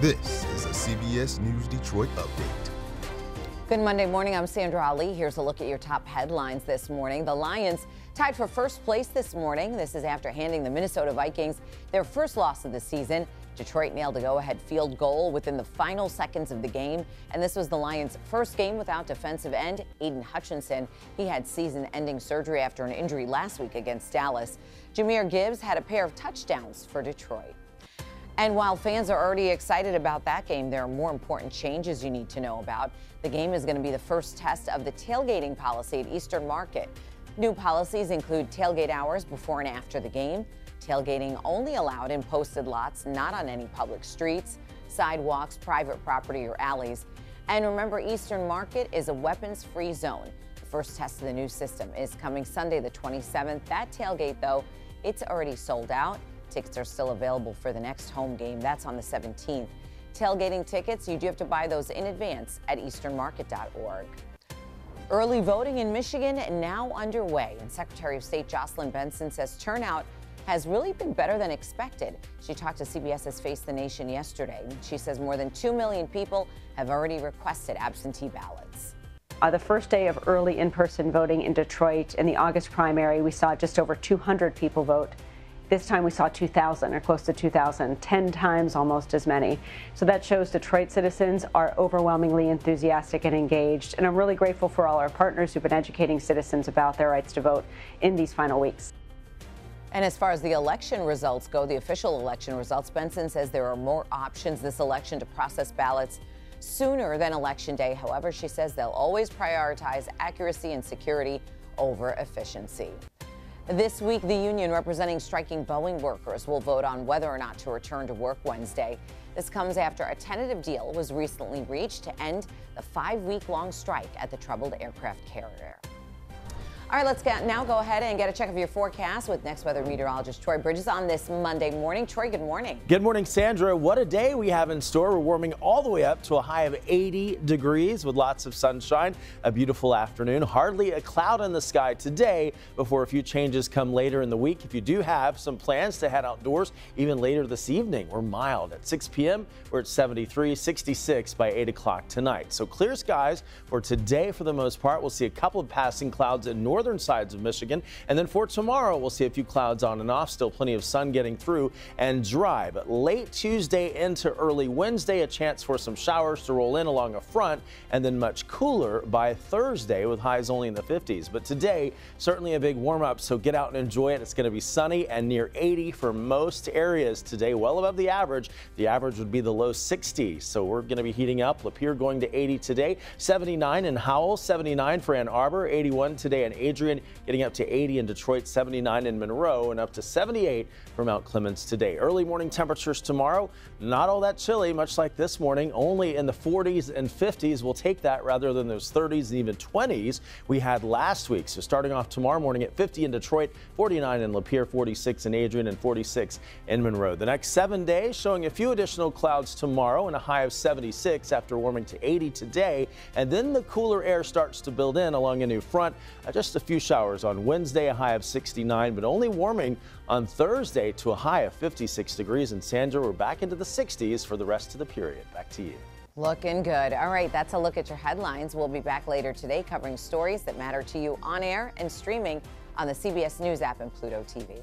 This is a CBS News Detroit update. Good Monday morning. I'm Sandra Ali. Here's a look at your top headlines this morning. The Lions tied for first place this morning. This is after handing the Minnesota Vikings their first loss of the season. Detroit nailed a go-ahead field goal within the final seconds of the game, and this was the Lions' first game without defensive end Aiden Hutchinson. He had season-ending surgery after an injury last week against Dallas. Jahmyr Gibbs had a pair of touchdowns for Detroit. And while fans are already excited about that game, there are more important changes you need to know about. The game is going to be the first test of the tailgating policy at Eastern Market. New policies include tailgate hours before and after the game, tailgating only allowed in posted lots, not on any public streets, sidewalks, private property, or alleys. And remember, Eastern Market is a weapons-free zone. The first test of the new system is coming Sunday the 27th. That tailgate, though, it's already sold out. Tickets are still available for the next home game. That's on the 17th. Tailgating tickets, you do have to buy those in advance at easternmarket.org. Early voting in Michigan now underway, and Secretary of State Jocelyn Benson says turnout has really been better than expected. She talked to CBS's Face the Nation yesterday. She says more than 2 million people have already requested absentee ballots. The first day of early in-person voting in Detroit in the August primary, we saw just over 200 people vote. This time we saw 2,000 or close to 2,000, 10 times almost as many. So that shows Detroit citizens are overwhelmingly enthusiastic and engaged. And I'm really grateful for all our partners who've been educating citizens about their rights to vote in these final weeks. And as far as the election results go, the official election results, Benson says there are more options this election to process ballots sooner than Election Day. However, she says they'll always prioritize accuracy and security over efficiency. This week, the union representing striking Boeing workers will vote on whether or not to return to work Wednesday. This comes after a tentative deal was recently reached to end the 5-week-long strike at the troubled aircraft carrier. All right, let's now go ahead and get a check of your forecast with next weather meteorologist Troy Bridges on this Monday morning. Troy, good morning. Good morning, Sandra. What a day we have in store. We're warming all the way up to a high of 80 degrees with lots of sunshine. A beautiful afternoon. Hardly a cloud in the sky today before a few changes come later in the week. If you do have some plans to head outdoors, even later this evening, we're mild. At 6 p.m., we're at 73, 66 by 8 o'clock tonight. So clear skies for today for the most part. We'll see a couple of passing clouds in northern sides of Michigan, and then for tomorrow we'll see a few clouds on and off, still plenty of sun getting through and dry. But late Tuesday into early Wednesday, a chance for some showers to roll in along a front, and then much cooler by Thursday with highs only in the 50s. But today, certainly a big warm up, so get out and enjoy it. It's going to be sunny and near 80 for most areas today, well above the average. The average would be the low 60s, so we're going to be heating up. Lapeer going to 80 today, 79 in Howell, 79 for Ann Arbor, 81 today in Adrian, getting up to 80 in Detroit, 79 in Monroe, and up to 78 for Mount Clemens today. Early morning temperatures tomorrow, not all that chilly, much like this morning, only in the 40s and 50s. We'll take that rather than those 30s and even 20s we had last week. So starting off tomorrow morning at 50 in Detroit, 49 in Lapeer, 46 in Adrian, and 46 in Monroe. The next 7 days showing a few additional clouds tomorrow and a high of 76 after warming to 80 today. And then the cooler air starts to build in along a new front. Just a few showers on Wednesday, a high of 69, but only warming on Thursday to a high of 56 degrees. And Sandra, we're back into the 60s for the rest of the period. Back to you. Looking good. All right, that's a look at your headlines. We'll be back later today covering stories that matter to you on air and streaming on the CBS News app and Pluto TV.